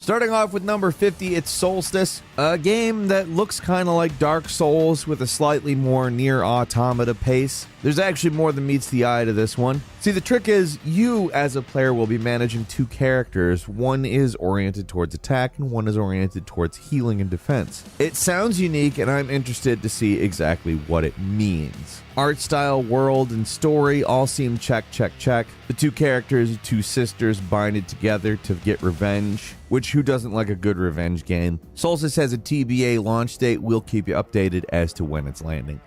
Starting off with number 50, it's Soulstice, a game that looks kind of like Dark Souls with a slightly more near automata pace. There's actually more than meets the eye to this one. See, the trick is you as a player will be managing two characters. One is oriented towards attack and one is oriented towards healing and defense. It sounds unique and I'm interested to see exactly what it means. Art style, world, and story all seem check. The two characters, two sisters, binded together to get revenge, which who doesn't like a good revenge game? Soulstice has a TBA launch date. We'll keep you updated as to when it's landing.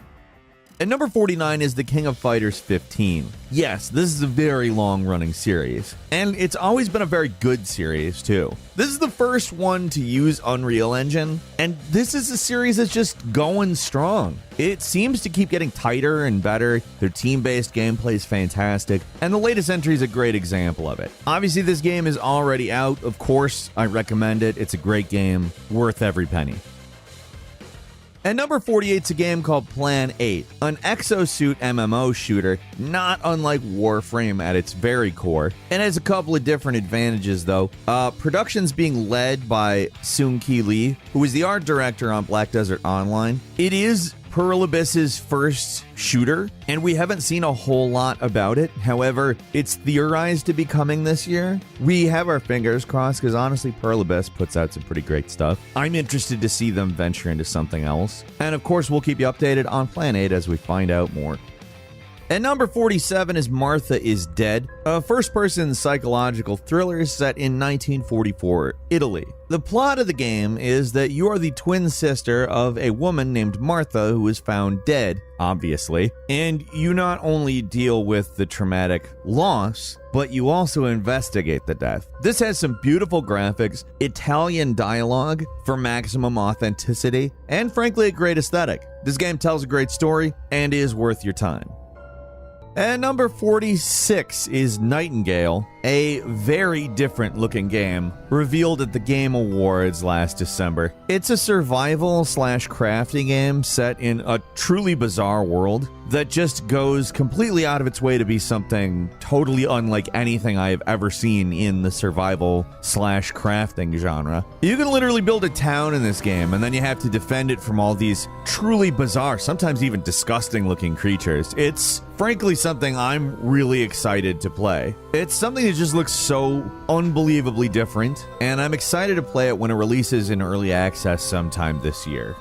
At number 49 is the King of Fighters 15. Yes, this is a very long-running series, and it's always been a very good series, too. This is the first one to use Unreal Engine, and this is a series that's just going strong. It seems to keep getting tighter and better, their team-based gameplay is fantastic, and the latest entry is a great example of it. Obviously, this game is already out. Of course, I recommend it. It's a great game, worth every penny. At number 48 is a game called Plan 8, an exosuit MMO shooter, not unlike Warframe at its very core. It has a couple of different advantages though. Production's being led by Seung-Ki Lee, who is the art director on Black Desert Online. It is Pearl Abyss's first shooter, and we haven't seen a whole lot about it. However, it's theorized to be coming this year. We have our fingers crossed because honestly, Pearl Abyss puts out some pretty great stuff. I'm interested to see them venture into something else. And of course, we'll keep you updated on Plan 8 as we find out more. At number 47 is Martha is Dead, a first-person psychological thriller set in 1944 Italy. The plot of the game is that you are the twin sister of a woman named Martha who is found dead, obviously, and you not only deal with the traumatic loss, but you also investigate the death. This has some beautiful graphics, Italian dialogue for maximum authenticity, and frankly a great aesthetic. This game tells a great story and is worth your time. At number 46 is Nightingale, a very different looking game revealed at the Game Awards last December. It's a survival/crafting game set in a truly bizarre world that just goes completely out of its way to be something totally unlike anything I have ever seen in the survival/crafting genre. You can literally build a town in this game and then you have to defend it from all these truly bizarre, sometimes even disgusting looking creatures. It's frankly something I'm really excited to play. It's something that just looks so unbelievably different, and I'm excited to play it when it releases in early access sometime this year.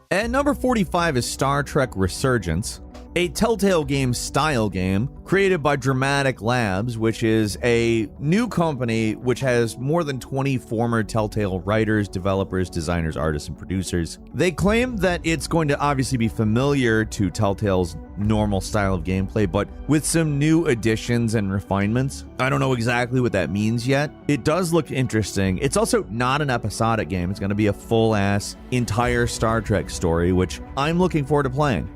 At number 45 is Star Trek Resurgence, a Telltale Games style game created by Dramatic Labs, which is a new company which has more than 20 former Telltale writers, developers, designers, artists, and producers. They claim that it's going to obviously be familiar to Telltale's normal style of gameplay, but with some new additions and refinements. I don't know exactly what that means yet. It does look interesting. It's also not an episodic game. It's going to be a full-ass entire Star Trek story, which I'm looking forward to playing.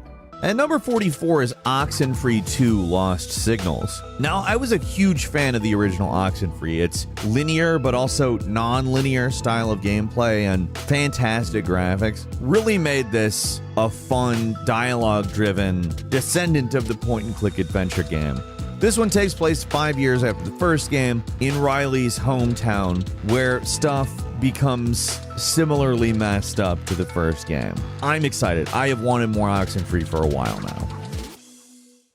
At number 44 is Oxenfree 2 Lost Signals. Now, I was a huge fan of the original Oxenfree. It's linear, but also non-linear style of gameplay and fantastic graphics. Really made this a fun, dialogue-driven descendant of the point-and-click adventure game. This one takes place 5 years after the first game in Riley's hometown, where stuff becomes similarly messed up to the first game. I'm excited. I have wanted more Oxenfree for a while now.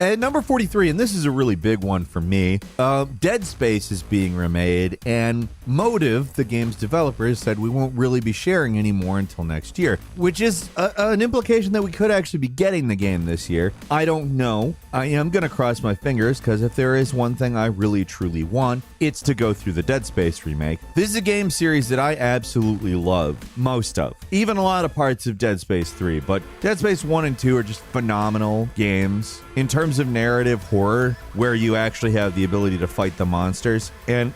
At number 43, and this is a really big one for me, Dead Space is being remade, and Motive, the game's developers, said we won't really be sharing anymore until next year, which is an implication that we could actually be getting the game this year. I don't know. I am going to cross my fingers, because if there is one thing I really truly want, it's to go through the Dead Space remake. This is a game series that I absolutely love, most of. Even a lot of parts of Dead Space 3, but Dead Space 1 and 2 are just phenomenal games. In terms of narrative horror, where you actually have the ability to fight the monsters, and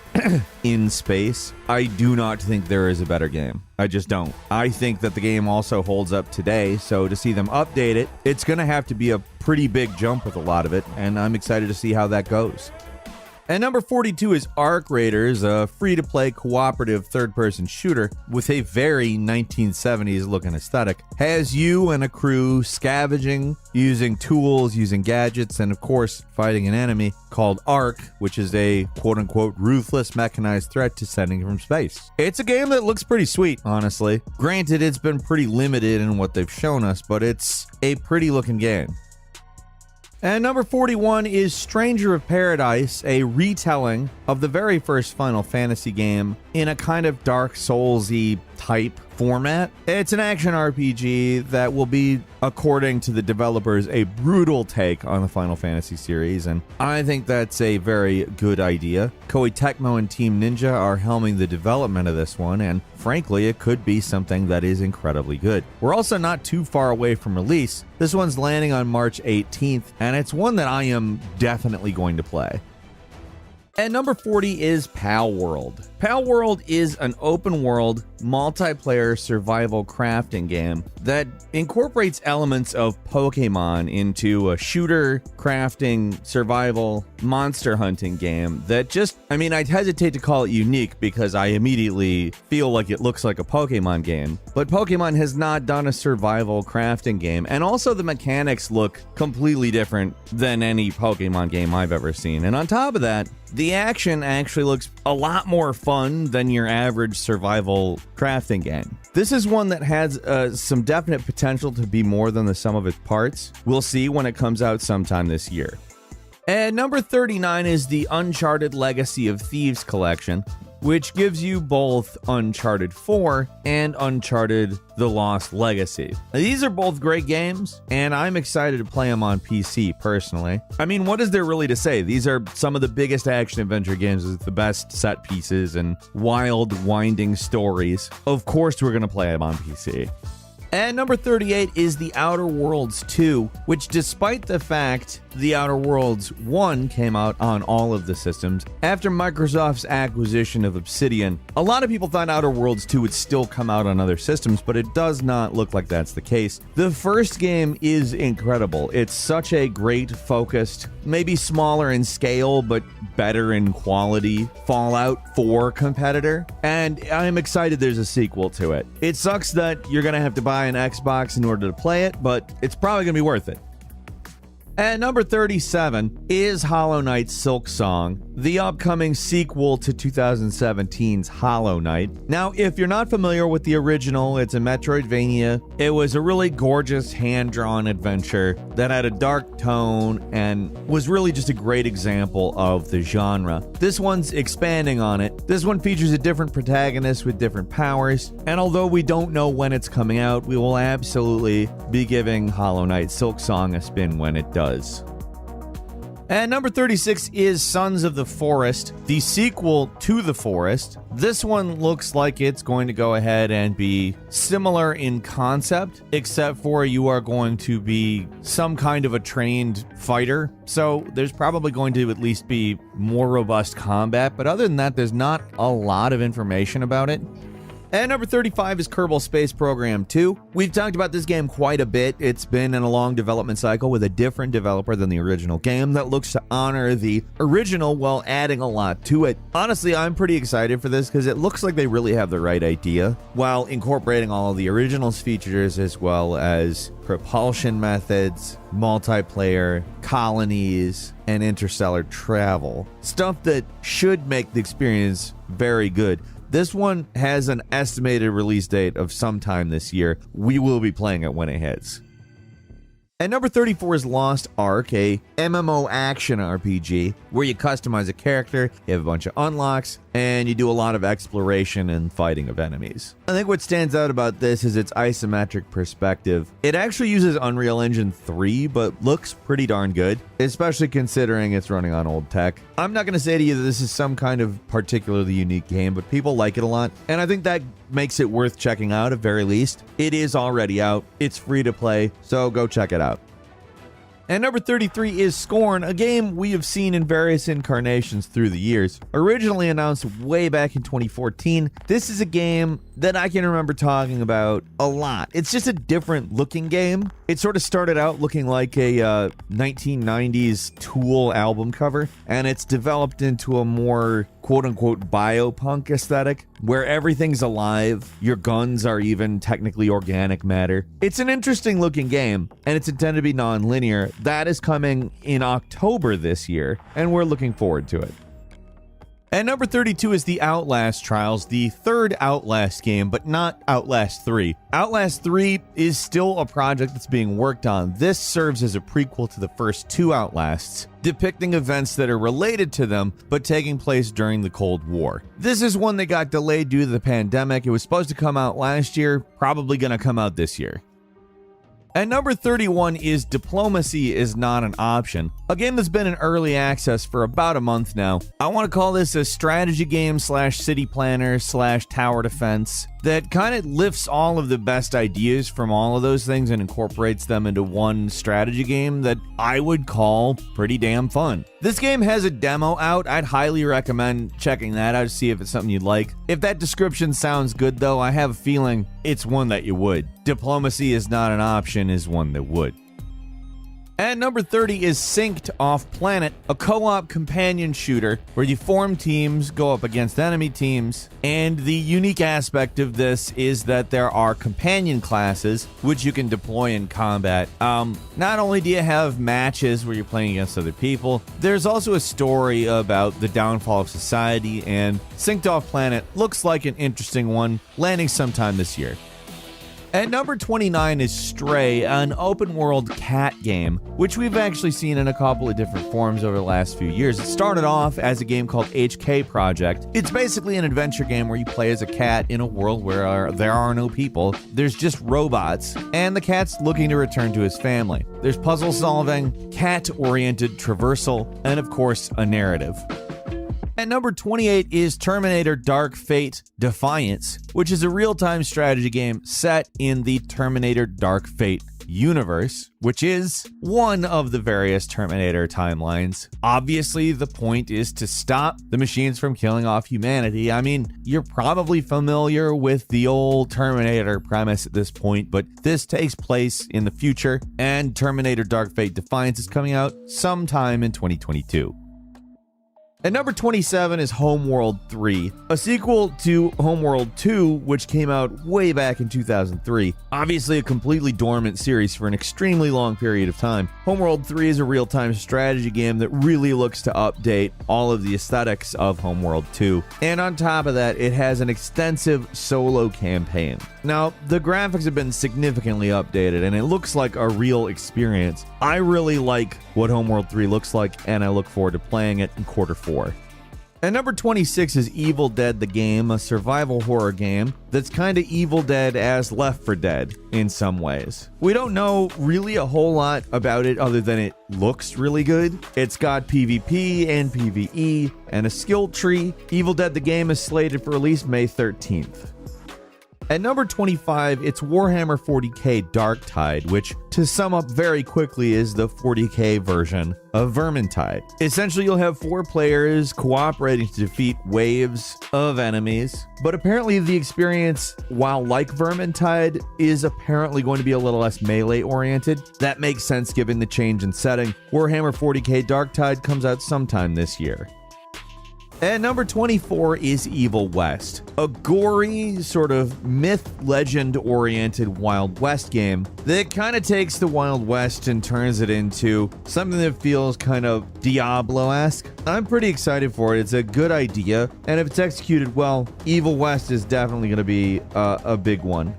in space, I do not think there is a better game. I just don't. I think that the game also holds up today, so to see them update it, it's going to have to be a pretty big jump with a lot of it, and I'm excited to see how that goes. And number 42 is Arc Raiders, a free-to-play cooperative third-person shooter with a very 1970s looking aesthetic. Has you and a crew scavenging, using tools, using gadgets, and of course fighting an enemy called Arc, which is a quote-unquote ruthless mechanized threat descending from space. It's a game that looks pretty sweet, honestly. Granted, it's been pretty limited in what they've shown us, but it's a pretty looking game. And number 41 is Stranger of Paradise, a retelling of the very first Final Fantasy game in a kind of Dark Souls-y type format. It's an action RPG that will be, according to the developers, a brutal take on the Final Fantasy series, and I think that's a very good idea. Koei Tecmo and Team Ninja are helming the development of this one, and frankly, it could be something that is incredibly good. We're also not too far away from release. This one's landing on March 18th, and it's one that I am definitely going to play. And number 40 is Pal World. Pal World is an open-world, multiplayer survival crafting game that incorporates elements of Pokemon into a shooter, crafting, survival, monster hunting game that just, I'd hesitate to call it unique because I immediately feel like it looks like a Pokemon game. But Pokemon has not done a survival crafting game, and also the mechanics look completely different than any Pokemon game I've ever seen. And on top of that, the action actually looks a lot more fun than your average survival crafting game. This is one that has some definite potential to be more than the sum of its parts. We'll see when it comes out sometime this year. And number 39 is the Uncharted Legacy of Thieves collection, which gives you both Uncharted 4 and Uncharted The Lost Legacy. Now, these are both great games, and I'm excited to play them on PC, personally. What is there really to say? These are some of the biggest action-adventure games with the best set pieces and wild, winding stories. Of course we're going to play them on PC. And number 38 is The Outer Worlds 2, which despite the fact The Outer Worlds 1 came out on all of the systems, after Microsoft's acquisition of Obsidian, a lot of people thought Outer Worlds 2 would still come out on other systems, but it does not look like that's the case. The first game is incredible. It's such a great, focused, maybe smaller in scale, but better in quality Fallout 4 competitor, and I'm excited there's a sequel to it. It sucks that you're gonna have to buy an Xbox in order to play it, but it's probably gonna be worth it. And number 37 is Hollow Knight Silksong, the upcoming sequel to 2017's Hollow Knight. Now, if you're not familiar with the original, it's a Metroidvania. It was a really gorgeous hand-drawn adventure that had a dark tone and was really just a great example of the genre. This one's expanding on it. This one features a different protagonist with different powers, and although we don't know when it's coming out, we will absolutely be giving Hollow Knight Silksong a spin when it does. And number 36 is Sons of the Forest, the sequel to The Forest. This one looks like it's going to go ahead and be similar in concept, except for you are going to be some kind of a trained fighter. So there's probably going to at least be more robust combat, but other than that, there's not a lot of information about it. And number 35 is Kerbal Space Program 2. We've talked about this game quite a bit. It's been in a long development cycle with a different developer than the original game that looks to honor the original while adding a lot to it. Honestly, I'm pretty excited for this because it looks like they really have the right idea while incorporating all of the original's features as well as propulsion methods, multiplayer, colonies, and interstellar travel. Stuff that should make the experience very good. This one has an estimated release date of sometime this year. We will be playing it when it hits. And number 34 is Lost Ark, a MMO action RPG where you customize a character, you have a bunch of unlocks, and you do a lot of exploration and fighting of enemies. I think what stands out about this is its isometric perspective. It actually uses Unreal Engine 3, but looks pretty darn good, especially considering it's running on old tech. I'm not going to say to you that this is some kind of particularly unique game, but people like it a lot, and I think that makes it worth checking out at very least. It is already out, it's free to play, so go check it out. And number 33 is Scorn, a game we have seen in various incarnations through the years. Originally announced way back in 2014, this is a game that I can remember talking about a lot. It's just a different looking game. It sort of started out looking like a 1990s Tool album cover, and it's developed into a more quote-unquote biopunk aesthetic, where everything's alive, your guns are even technically organic matter. It's an interesting looking game, and it's intended to be non-linear. That is coming in October this year, and we're looking forward to it. And number 32 is the Outlast Trials, the third Outlast game, but not Outlast 3. Outlast 3 is still a project that's being worked on. This serves as a prequel to the first two Outlasts, depicting events that are related to them, but taking place during the Cold War. This is one that got delayed due to the pandemic. It was supposed to come out last year, probably gonna come out this year. And number 31 is Diplomacy is Not an Option, a game that's been in early access for about a month now. I want to call this a strategy game slash city planner slash tower defense that kind of lifts all of the best ideas from all of those things and incorporates them into one strategy game that I would call pretty damn fun. This game has a demo out. I'd highly recommend checking that out to see if it's something you'd like. If that description sounds good though, I have a feeling it's one that you would. Diplomacy is Not an Option is one that would. And number 30 is Synced Off Planet, a co-op companion shooter where you form teams, go up against enemy teams, and the unique aspect of this is that there are companion classes which you can deploy in combat. Not only do you have matches where you're playing against other people, there's also a story about the downfall of society, and Synced Off Planet looks like an interesting one, landing sometime this year. At number 29 is Stray, an open-world cat game, which we've actually seen in a couple of different forms over the last few years. It started off as a game called HK Project. It's basically an adventure game where you play as a cat in a world where there are no people. There's just robots, and the cat's looking to return to his family. There's puzzle solving, cat-oriented traversal, and of course, a narrative. At number 28 is Terminator Dark Fate Defiance, which is a real-time strategy game set in the Terminator Dark Fate universe, which is one of the various Terminator timelines. Obviously, the point is to stop the machines from killing off humanity. I mean, you're probably familiar with the old Terminator premise at this point, but this takes place in the future, and Terminator Dark Fate Defiance is coming out sometime in 2022. At number 27 is Homeworld 3, a sequel to Homeworld 2, which came out way back in 2003. Obviously a completely dormant series for an extremely long period of time. Homeworld 3 is a real-time strategy game that really looks to update all of the aesthetics of Homeworld 2. And on top of that, it has an extensive solo campaign. Now, the graphics have been significantly updated, and it looks like a real experience. I really like what Homeworld 3 looks like, and I look forward to playing it in Q4. And number 26 is Evil Dead the Game, a survival horror game that's kind of Evil Dead as Left 4 Dead in some ways. We don't know really a whole lot about it other than it looks really good. It's got PvP and PvE and a skill tree. Evil Dead the Game is slated for release May 13th. At number 25, it's Warhammer 40k Darktide, which, to sum up very quickly, is the 40k version of Vermintide. Essentially, you'll have 4 players cooperating to defeat waves of enemies, but apparently the experience, while like Vermintide, is apparently going to be a little less melee-oriented. That makes sense given the change in setting. Warhammer 40k Darktide comes out sometime this year. And number 24 is Evil West, a gory, sort of myth-legend-oriented Wild West game that kind of takes the Wild West and turns it into something that feels kind of Diablo-esque. I'm pretty excited for it. It's a good idea, and if it's executed well, Evil West is definitely going to be a big one.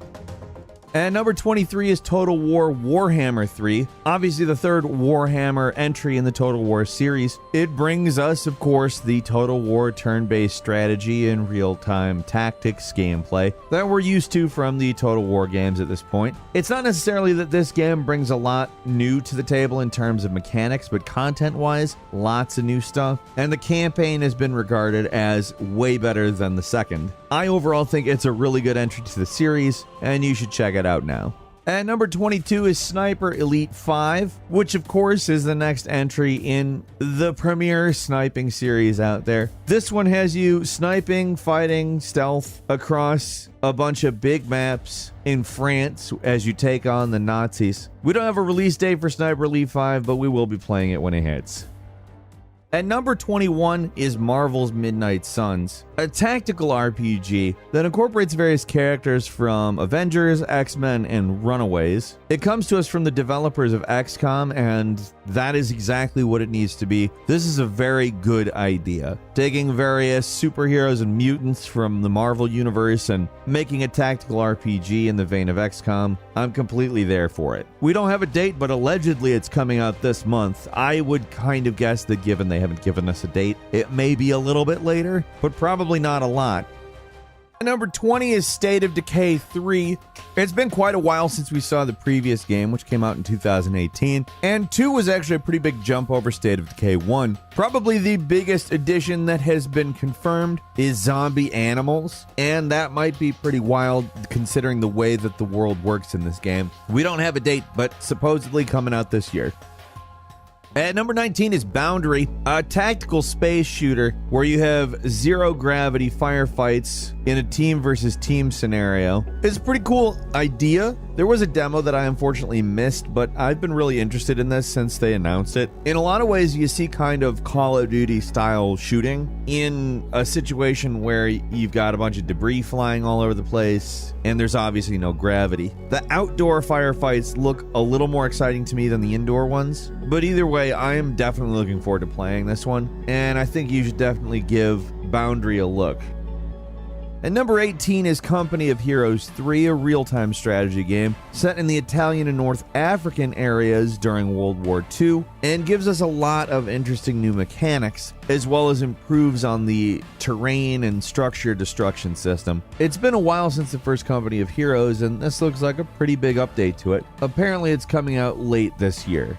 And number 23 is Total War Warhammer 3, obviously the third Warhammer entry in the Total War series. It brings us, of course, the Total War turn-based strategy and real-time tactics gameplay that we're used to from the Total War games at this point. It's not necessarily that this game brings a lot new to the table in terms of mechanics, but content-wise, lots of new stuff. And the campaign has been regarded as way better than the second. I overall think it's a really good entry to the series, and you should check it out now. At number 22 is Sniper Elite 5, which of course is the next entry in the premier sniping series out there. This one has you sniping, fighting, stealth across a bunch of big maps in France as you take on the Nazis. We don't have a release date for Sniper Elite 5, but we will be playing it when it hits. At number 21 is Marvel's Midnight Suns, a tactical RPG that incorporates various characters from Avengers, X-Men, and Runaways. It comes to us from the developers of XCOM, and that is exactly what it needs to be. This is a very good idea. Taking various superheroes and mutants from the Marvel universe and making a tactical RPG in the vein of XCOM, I'm completely there for it. We don't have a date, but allegedly it's coming out this month. I would kind of guess that given they haven't given us a date, it may be a little bit later, but probably not a lot. Number 20 is State of Decay 3. It's been quite a while since we saw the previous game, which came out in 2018, and 2 was actually a pretty big jump over State of Decay 1. Probably the biggest addition that has been confirmed is zombie animals, and that might be pretty wild considering the way that the world works in this game. We don't have a date, but supposedly coming out this year. At number 19 is Boundary, a tactical space shooter where you have zero-gravity firefights in a team versus team scenario. It's a pretty cool idea. There was a demo that I unfortunately missed, but I've been really interested in this since they announced it. In a lot of ways, you see kind of Call of Duty style shooting in a situation where you've got a bunch of debris flying all over the place, and there's obviously no gravity. The outdoor firefights look a little more exciting to me than the indoor ones, but either way, I am definitely looking forward to playing this one, and I think you should definitely give Boundary a look. And number 18 is Company of Heroes 3, a real-time strategy game set in the Italian and North African areas during World War II, and gives us a lot of interesting new mechanics, as well as improves on the terrain and structure destruction system. It's been a while since the first Company of Heroes, and this looks like a pretty big update to it. Apparently it's coming out late this year.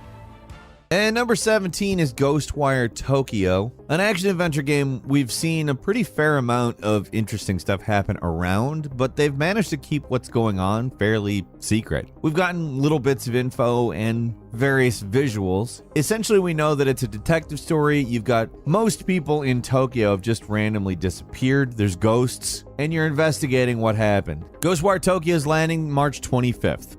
And number 17 is Ghostwire Tokyo, an action-adventure game we've seen a pretty fair amount of interesting stuff happen around, but they've managed to keep what's going on fairly secret. We've gotten little bits of info and various visuals. Essentially, we know that it's a detective story. You've got most people in Tokyo have just randomly disappeared. There's ghosts, and you're investigating what happened. Ghostwire Tokyo is landing March 25th.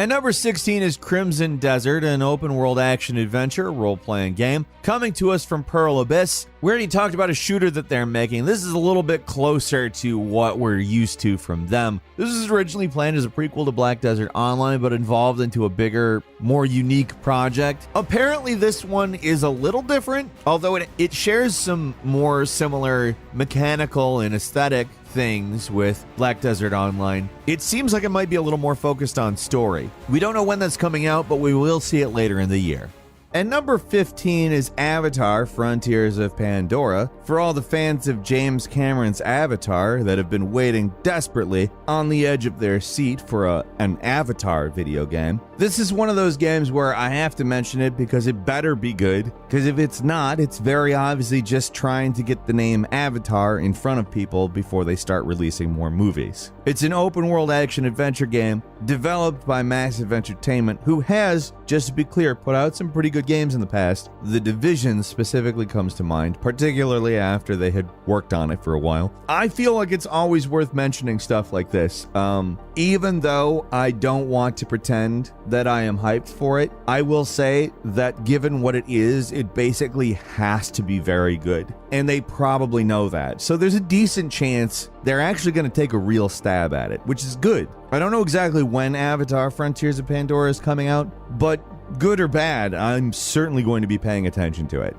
And number 16 is Crimson Desert, an open-world action-adventure role-playing game coming to us from Pearl Abyss. We already talked about a shooter that they're making. This is a little bit closer to what we're used to from them. This was originally planned as a prequel to Black Desert Online, but involved into a bigger, more unique project. Apparently, this one is a little different, although it shares some more similar mechanical and aesthetic things with Black Desert Online. It seems like it might be a little more focused on story. We don't know when that's coming out, but we will see it later in the year. And number 15 is Avatar: Frontiers of Pandora, for all the fans of James Cameron's Avatar that have been waiting desperately on the edge of their seat for an Avatar video game. This is one of those games where I have to mention it because it better be good, because if it's not, it's very obviously just trying to get the name Avatar in front of people before they start releasing more movies. It's an open-world action-adventure game developed by Massive Entertainment, who has, just to be clear, put out some pretty good games in the past. The Division specifically comes to mind, particularly after they had worked on it for a while. I feel like it's always worth mentioning stuff like this. Even though I don't want to pretend that I am hyped for it, I will say that given what it is, it basically has to be very good. And they probably know that. So there's a decent chance they're actually going to take a real stab at it, which is good. I don't know exactly when Avatar: Frontiers of Pandora is coming out, but good or bad, I'm certainly going to be paying attention to it.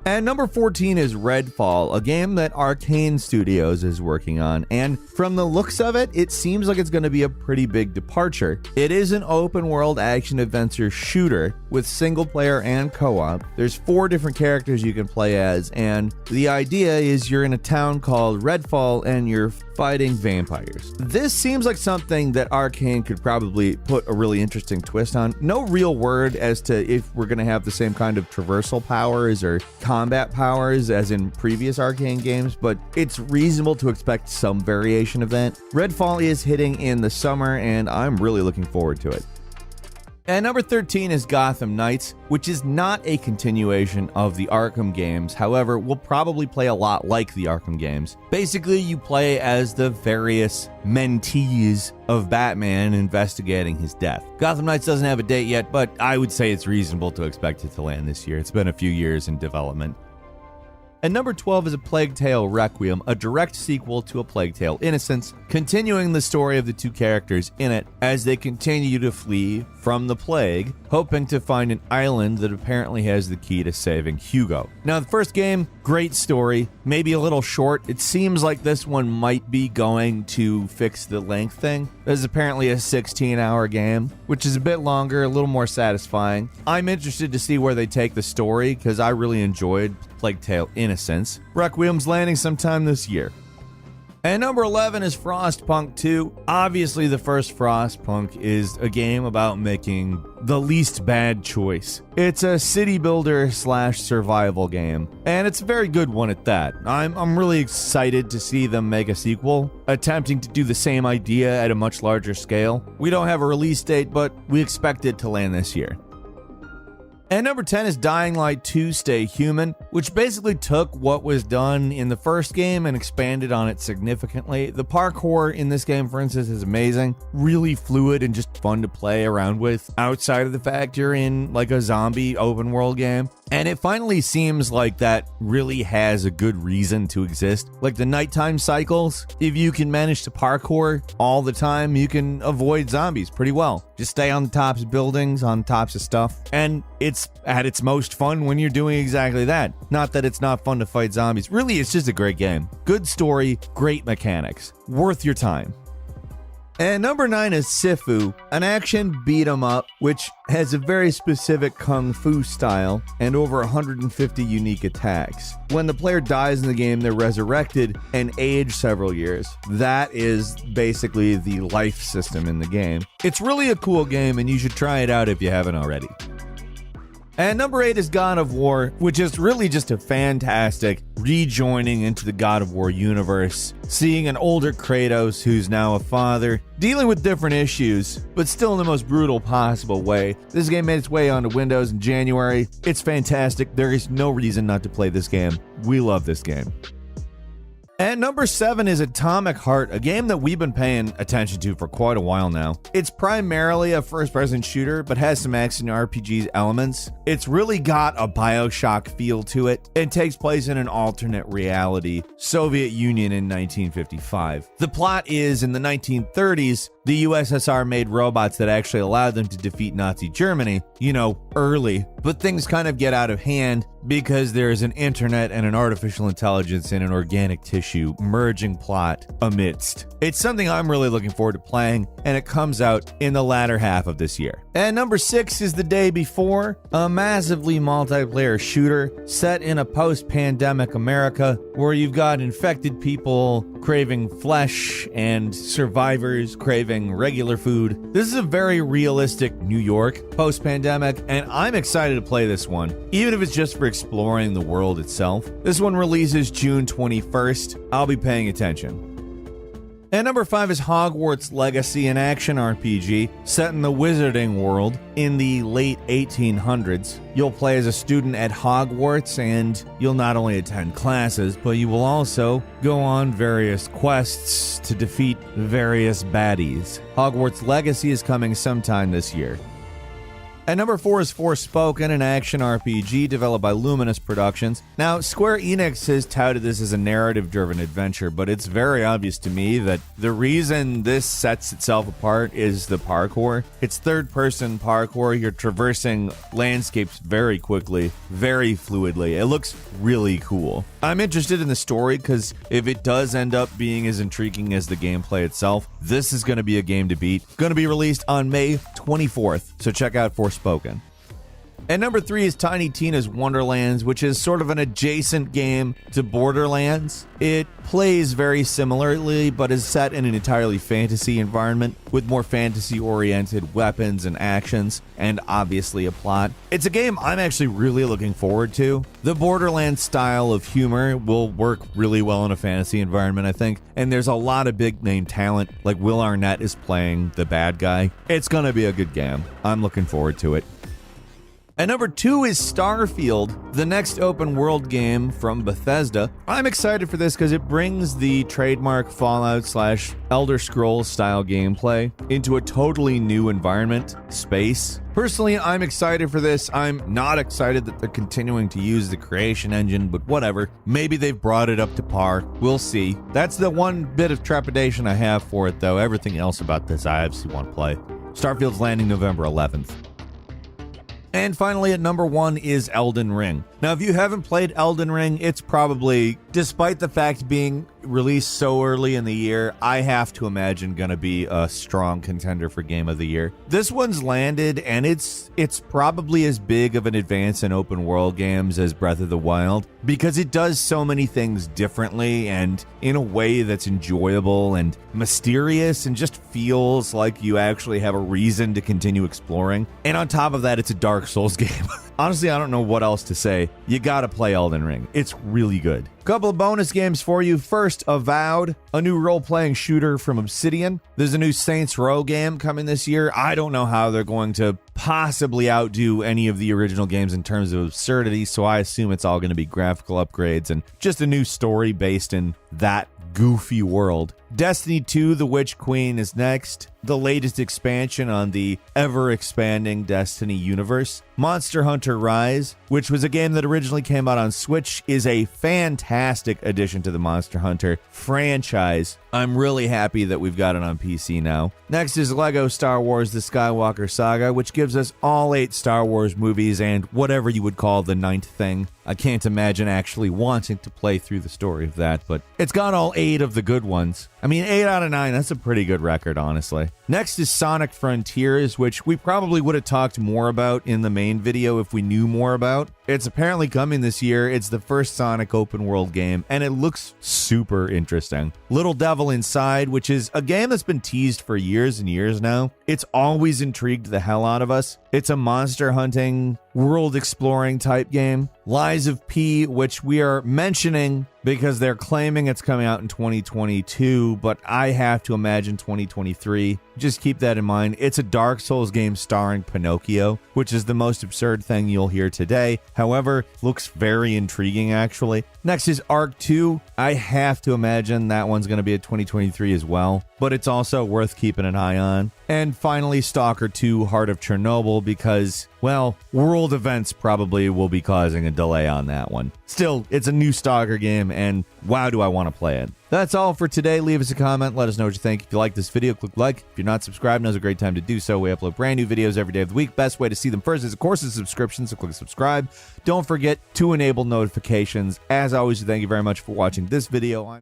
And number 14 is Redfall, a game that Arcane Studios is working on, and from the looks of it, it seems like it's going to be a pretty big departure. It is an open-world action-adventure shooter with single-player and co-op. There's 4 different characters you can play as, and the idea is you're in a town called Redfall and you're fighting vampires. This seems like something that Arcane could probably put a really interesting twist on. No real word as to if we're going to have the same kind of traversal powers or combat powers as in previous Arcane games, but it's reasonable to expect some variation of that. Redfall is hitting in the summer, and I'm really looking forward to it. And number 13 is Gotham Knights, which is not a continuation of the Arkham games. However, will probably play a lot like the Arkham games. Basically, you play as the various mentees of Batman investigating his death. Gotham Knights doesn't have a date yet, but I would say it's reasonable to expect it to land this year. It's been a few years in development. And number 12 is A Plague Tale Requiem, a direct sequel to A Plague Tale Innocence, continuing the story of the two characters in it as they continue to flee from the plague, hoping to find an island that apparently has the key to saving Hugo. Now, the first game, great story, maybe a little short. It seems like this one might be going to fix the length thing. This is apparently a 16-hour game, which is a bit longer, a little more satisfying. I'm interested to see where they take the story because I really enjoyed Plague Tale Innocence. Requiem's landing sometime this year. And number 11 is Frostpunk 2. Obviously, the first Frostpunk is a game about making the least bad choice. It's a city builder / survival game, and it's a very good one at that. I'm really excited to see them make a sequel, attempting to do the same idea at a much larger scale. We don't have a release date, but we expect it to land this year. And number 10 is Dying Light 2 Stay Human, which basically took what was done in the first game and expanded on it significantly. The parkour in this game, for instance, is amazing, really fluid and just fun to play around with outside of the fact you're in like a zombie open world game. And it finally seems like that really has a good reason to exist. Like the nighttime cycles, if you can manage to parkour all the time, you can avoid zombies pretty well. Just stay on the tops of buildings, on tops of stuff, and it's at its most fun when you're doing exactly that. Not that it's not fun to fight zombies. Really, it's just a great game. Good story, great mechanics. Worth your time. And number 9 is Sifu, an action beat-em-up which has a very specific kung fu style and over 150 unique attacks. When the player dies in the game, they're resurrected and age several years. That is basically the life system in the game. It's really a cool game, and you should try it out if you haven't already. And number 8 is God of War, which is really just a fantastic rejoining into the God of War universe, seeing an older Kratos who's now a father, dealing with different issues, but still in the most brutal possible way. This game made its way onto Windows in January. It's fantastic. There is no reason not to play this game. We love this game. And number 7 is Atomic Heart, a game that we've been paying attention to for quite a while now. It's primarily a first-person shooter, but has some action RPG elements. It's really got a BioShock feel to it. It takes place in an alternate reality, Soviet Union in 1955. The plot is, in the 1930s, the USSR made robots that actually allowed them to defeat Nazi Germany, early. But things kind of get out of hand because there's an internet and an artificial intelligence and an organic tissue merging plot amidst. It's something I'm really looking forward to playing, and it comes out in the latter half of this year. And number 6 is The Day Before, a massively multiplayer shooter set in a post-pandemic America where you've got infected people craving flesh and survivors craving regular food. This is a very realistic New York post-pandemic, and I'm excited to play this one, even if it's just for exploring the world itself. This one releases June 21st. I'll be paying attention. And number 5 is Hogwarts Legacy, an action RPG set in the wizarding world in the late 1800s. You'll play as a student at Hogwarts, and you'll not only attend classes, but you will also go on various quests to defeat various baddies. Hogwarts Legacy is coming sometime this year. And number 4 is Forspoken, an action RPG developed by Luminous Productions. Now, Square Enix has touted this as a narrative-driven adventure, but it's very obvious to me that the reason this sets itself apart is the parkour. It's third-person parkour. You're traversing landscapes very quickly, very fluidly. It looks really cool. I'm interested in the story because if it does end up being as intriguing as the gameplay itself, this is going to be a game to beat. Going to be released on May 24th, so check out Forspoken. And number 3 is Tiny Tina's Wonderlands, which is sort of an adjacent game to Borderlands. It plays very similarly, but is set in an entirely fantasy environment with more fantasy-oriented weapons and actions, and obviously a plot. It's a game I'm actually really looking forward to. The Borderlands style of humor will work really well in a fantasy environment, I think, and there's a lot of big-name talent, like Will Arnett is playing the bad guy. It's gonna be a good game. I'm looking forward to it. And number 2 is Starfield, the next open world game from Bethesda. I'm excited for this because it brings the trademark Fallout/Elder Scrolls style gameplay into a totally new environment, space. Personally, I'm excited for this. I'm not excited that they're continuing to use the creation engine, but whatever. Maybe they've brought it up to par. We'll see. That's the one bit of trepidation I have for it, though. Everything else about this I absolutely want to play. Starfield's landing November 11th. And finally, at number 1 is Elden Ring. Now, if you haven't played Elden Ring, it's probably, despite the fact being released so early in the year, I have to imagine gonna be a strong contender for Game of the Year. This one's landed, and it's probably as big of an advance in open world games as Breath of the Wild, because it does so many things differently and in a way that's enjoyable and mysterious and just feels like you actually have a reason to continue exploring. And on top of that, it's a Dark Souls game. Honestly, I don't know what else to say. You gotta play Elden Ring. It's really good. Couple of bonus games for you. First, Avowed, a new role-playing shooter from Obsidian. There's a new Saints Row game coming this year. I don't know how they're going to possibly outdo any of the original games in terms of absurdity, so I assume it's all going to be graphical upgrades and just a new story based in that goofy world. Destiny 2, The Witch Queen is next, the latest expansion on the ever-expanding Destiny universe. Monster Hunter Rise, which was a game that originally came out on Switch, is a fantastic addition to the Monster Hunter franchise. I'm really happy that we've got it on PC now. Next is Lego Star Wars The Skywalker Saga, which gives us all 8 Star Wars movies and whatever you would call the 9th thing. I can't imagine actually wanting to play through the story of that, but it's got all 8 of the good ones. I mean, 8 out of 9, that's a pretty good record, honestly. Next is Sonic Frontiers, which we probably would have talked more about in the main video if we knew more about. It's apparently coming this year. It's the first Sonic open world game, and it looks super interesting. Little Devil Inside, which is a game that's been teased for years and years now. It's always intrigued the hell out of us. It's a monster hunting, world exploring type game. Lies of P, which we are mentioning because they're claiming it's coming out in 2022, but I have to imagine 2023. Just keep that in mind. It's a Dark Souls game starring Pinocchio, which is the most absurd thing you'll hear today. However, looks very intriguing, actually. Next is Ark 2. I have to imagine that one's going to be a 2023 as well, but it's also worth keeping an eye on. And finally, Stalker 2 Heart of Chernobyl, because, well, world events probably will be causing a delay on that one. Still, it's a new Stalker game, and wow, do I want to play it. That's all for today. Leave us a comment. Let us know what you think. If you like this video, click like. If you're not subscribed, now's a great time to do so. We upload brand new videos every day of the week. Best way to see them first is, of course, a subscription, so click subscribe. Don't forget to enable notifications. As always, thank you very much for watching this video.